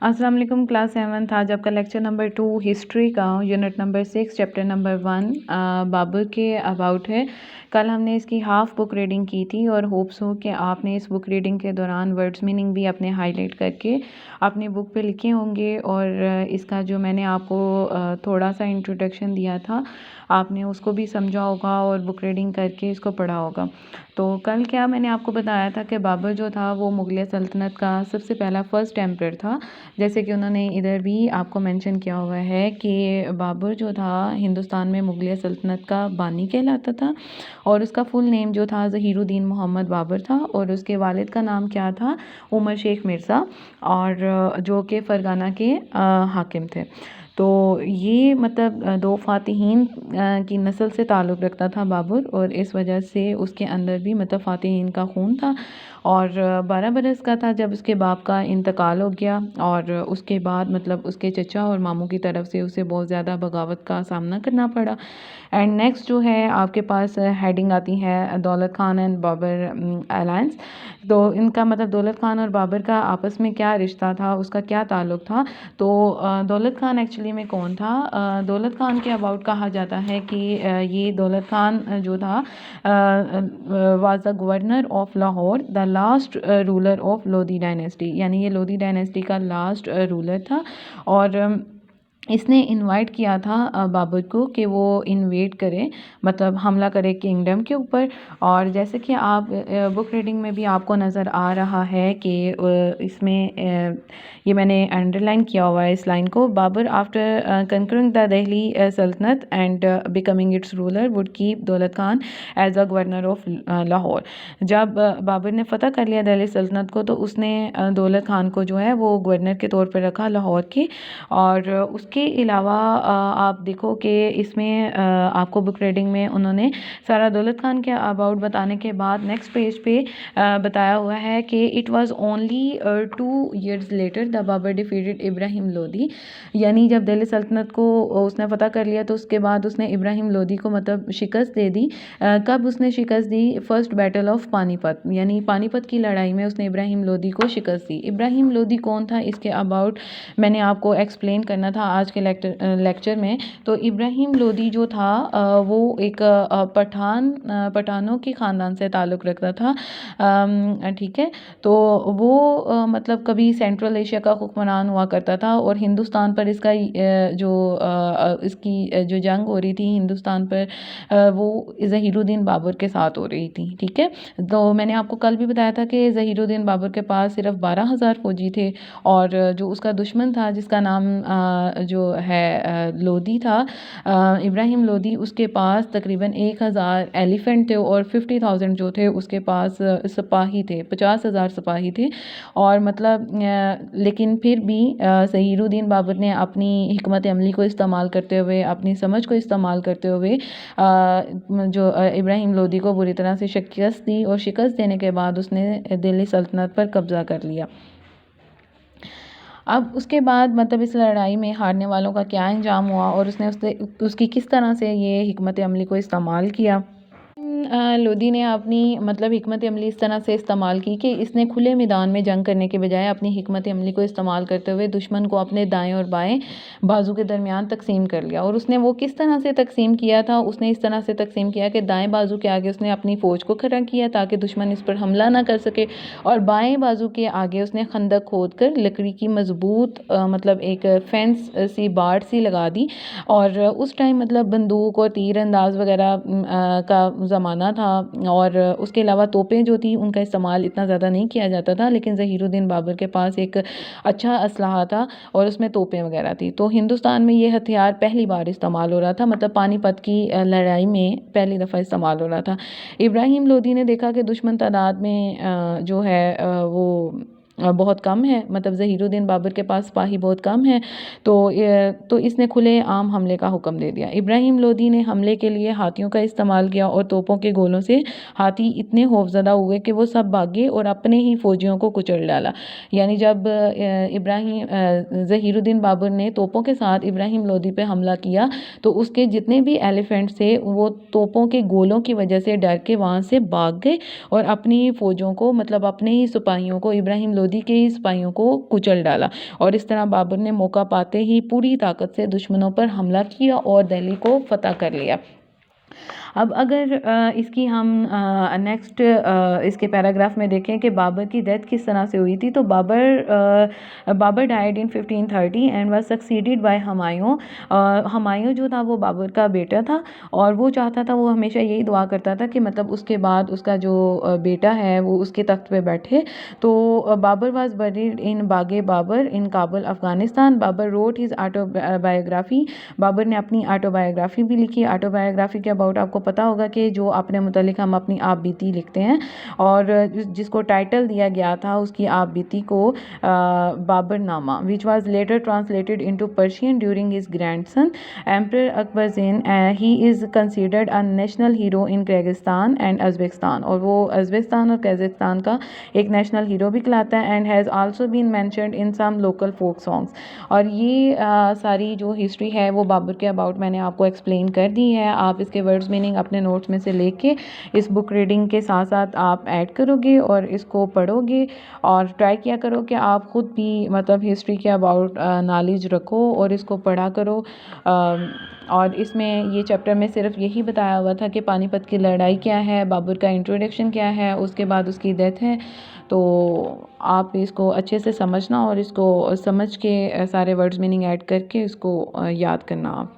अस्सलाम वालेकुम class 7th। आज आपका लेक्चर नंबर 2 हिस्ट्री का unit number 6 chapter number 1 Babur के अबाउट है। कल हमने इसकी हाफ बुक रीडिंग की थी और होप्स हो कि आपने इस बुक रीडिंग के दौरान वर्ड्स मीनिंग भी अपने हाईलाइट करके अपनी बुक पे लिखे होंगे और इसका जो मैंने आपको थोड़ा सा इंट्रोडक्शन दिया था आपने उसको भी समझा होगा और बुक रीडिंग करके इसको पढ़ा होगा। तो कल क्या मैंने आपको बताया था कि बाबर जो था वो मुग़ल सल्तनत का सबसे पहला फ़र्स्ट एम्परर था। जैसे कि उन्होंने इधर भी आपको मेंशन किया हुआ है कि बाबर जो था हिंदुस्तान में मुग़ल सल्तनत का बानी कहलाता था और उसका फुल नेम जो था ज़हीरुद्दीन मोहम्मद बाबर था और उसके वालिद का नाम क्या था, उमर शेख मिर्ज़ा, और जो कि फ़रगाना के हाकिम थे। तो ये मतलब दो फ़ातिहीन की नस्ल से ताल्लुक़ रखता था बाबर और इस वजह से उसके अंदर भी मतलब फ़ातिहीन का खून था। और 12 बरस का था जब उसके बाप का इंतकाल हो गया और उसके बाद मतलब उसके चचा और मामू की तरफ से उसे बहुत ज़्यादा बगावत का सामना करना पड़ा। एंड नेक्स्ट जो है आपके पास हेडिंग आती है दौलत खान एंड बाबर अलायंस। तो इनका मतलब दौलत खान और बाबर का आपस में क्या रिश्ता था, उसका क्या ताल्लुक़ था। तो दौलत खान एक्चुअली में कौन था? दौलत खान के अबाउट कहा जाता है कि ये दौलत खान जो था was the governor of Lahore, the last ruler of Lodhi dynasty, यानी ये लोधी डायनेस्टी का लास्ट रूलर था। और इसने इनवाइट किया था बाबर को कि वो इन्वेड करे, मतलब हमला करे किंगडम के ऊपर। और जैसे कि आप बुक रीडिंग में भी आपको नज़र आ रहा है कि इसमें ये मैंने अंडरलाइन किया हुआ है इस लाइन को, Babur after conquering the Delhi Sultanate and becoming its ruler would keep Daulat Khan as a governor of Lahore. जब बाबर ने फ़तह कर लिया दिल्ली सल्तनत को तो उसने दौलत खान को जो है वो गवर्नर के तौर पर रखा लाहौर की। और उसके अलावा आप देखो कि इसमें आपको बुक रीडिंग में उन्होंने सारा दौलत खान के अबाउट बताने के बाद नेक्स्ट पेज पे बताया हुआ है कि it was only 2 years later the Babur defeated Ibrahim Lodi, यानी जब दिल्ली सल्तनत को उसने फ़तह कर लिया तो उसके बाद उसने इब्राहिम लोदी को मतलब शिकस्त दे दी। कब उसने शिकस्त दी? फर्स्ट बैटल ऑफ पानीपत, यानी पानीपत की लड़ाई में उसने इब्राहिम लोदी को शिकस्त दी। इब्राहिम लोदी कौन था, इसके अबाउट मैंने आपको एक्सप्लेन करना था आज के लेक्चर में। तो इब्राहिम लोदी जो था वो एक पठानों के ख़ानदान से ताल्लुक़ रखता था, ठीक है। तो वो मतलब कभी सेंट्रल एशिया का हुक्मरान हुआ करता था और हिंदुस्तान पर इसका इसकी जो जंग हो रही थी हिंदुस्तान पर वो ज़हीरुद्दीन बाबर के साथ हो रही थी, ठीक है। तो मैंने आपको कल भी बताया था कि ज़हीरुद्दीन बाबर के पास सिर्फ 12,000 फौजी थे और जो उसका दुश्मन था जिसका नाम जो है लोदी था, इब्राहिम लोदी, उसके पास तकरीबन 1,000 एलिफेंट थे और 50,000 जो थे उसके पास सिपाही थे, 50,000 सिपाही थे। और मतलब लेकिन फिर भी ज़हीरुद्दीन बाबर ने अपनी हिकमत अमली को इस्तेमाल करते हुए, अपनी समझ को इस्तेमाल करते हुए जो इब्राहिम लोदी को बुरी तरह से शिकस्त दी और शिकस्त देने के बाद उसने दिल्ली सल्तनत पर कब्ज़ा कर लिया। अब उसके बाद मतलब इस लड़ाई में हारने वालों का क्या अंजाम हुआ और उसकी किस तरह से ये हिकमत अमली को इस्तेमाल किया। लोदी ने अपनी मतलब हिकमत अमली इस तरह से इस्तेमाल की कि इसने खुले मैदान में जंग करने के बजाय अपनी हिकमत अमली को इस्तेमाल करते हुए दुश्मन को अपने दाएं और बाएं बाजू के दरमियान तकसीम कर लिया। और उसने वो किस तरह से तकसीम किया था, उसने इस तरह से तकसीम किया कि दाएं बाजू के आगे उसने अपनी फ़ौज को खड़ा किया ताकि दुश्मन इस पर हमला ना कर सके, और बाएं बाजू के आगे उसने खंदक खोद कर लकड़ी की मजबूत मतलब एक फेंस सी बाड़ सी लगा दी। और उस टाइम मतलब बंदूक और तीर अंदाज वगैरह का ज़माना था और उसके अलावा तोपें जो थी उनका इस्तेमाल इतना ज़्यादा नहीं किया जाता था, लेकिन ज़हीरुद्दीन बाबर के पास एक अच्छा असलहा था और उसमें तोपें वगैरह थी। तो हिंदुस्तान में ये हथियार पहली बार इस्तेमाल हो रहा था, मतलब पानीपत की लड़ाई में पहली दफ़ा इस्तेमाल हो रहा था। इब्राहिम लोदी ने देखा कि दुश्मन तादाद में जो है वो बहुत कम है, मतलब ज़हीरुद्दीन बाबर के पास सिपाही बहुत कम है, तो इसने खुले आम हमले का हुक्म दे दिया। इब्राहिम लोदी ने हमले के लिए हाथियों का इस्तेमाल किया और तोपों के गोलों से हाथी इतने खौफज़दा हुए कि वो सब भागे और अपने ही फौजियों को कुचल डाला। यानी जब ज़हीरुद्दीन बाबर ने तोपों के साथ इब्राहिम लोदी पे हमला किया तो उसके जितने भी एलिफेंट्स थे वो तोपों के गोलों की वजह से डर के वहाँ से भाग गए और अपनी फ़ौजों को मतलब अपने ही सिपाहियों को इब्राहिम लोदी लोधी के सिपाहियों को कुचल डाला और इस तरह बाबर ने मौका पाते ही पूरी ताकत से दुश्मनों पर हमला किया और दिल्ली को फतह कर लिया। अब अगर इसकी हम नेक्स्ट इसके पैराग्राफ में देखें कि बाबर की डेथ किस तरह से हुई थी, तो Babur died in 1530 and was succeeded by Humayun. Humayun जो था वो बाबर का बेटा था और वो चाहता था, वो हमेशा यही दुआ करता था कि मतलब उसके बाद उसका जो बेटा है वो उसके तख्त पे बैठे। तो Babar was buried in Bagh e Babur in Kabul Afghanistan. Babur wrote his autobiography. Babur ने अपनी ऑटोबायोग्राफी भी लिखी। ऑटोबायोग्राफी के अबाउट आपको पता होगा कि जो अपने मुतालिक हम अपनी आप बीती लिखते हैं और जिसको टाइटल दिया गया था उसकी आप बीती को Baburnama, which was later translated into Persian during his grandson emperor Akbar then. He is considered a national hero in Kyrgyzstan and Uzbekistan, और वो उज़्बेकिस्तान और कजाकिस्तान का एक नेशनल हीरो भी कहलाता है। And has also been mentioned in some local folk songs. और ये सारी जो हिस्ट्री है वो बाबर के अबाउट मैंने आपको एक्सप्लेन कर दी है। आप इसके वर्ड्स मीनिंग अपने नोट्स में से लेके इस बुक रीडिंग के साथ साथ आप ऐड करोगे और इसको पढ़ोगे और ट्राई किया करो कि आप ख़ुद भी मतलब हिस्ट्री के अबाउट नॉलेज रखो और इसको पढ़ा करो। और इसमें ये चैप्टर में सिर्फ यही बताया हुआ था कि पानीपत की लड़ाई क्या है, बाबर का इंट्रोडक्शन क्या है, उसके बाद उसकी डेथ है। तो आप इसको अच्छे से समझना और इसको समझ के सारे वर्ड्स मीनिंग ऐड करके इसको याद करना आप।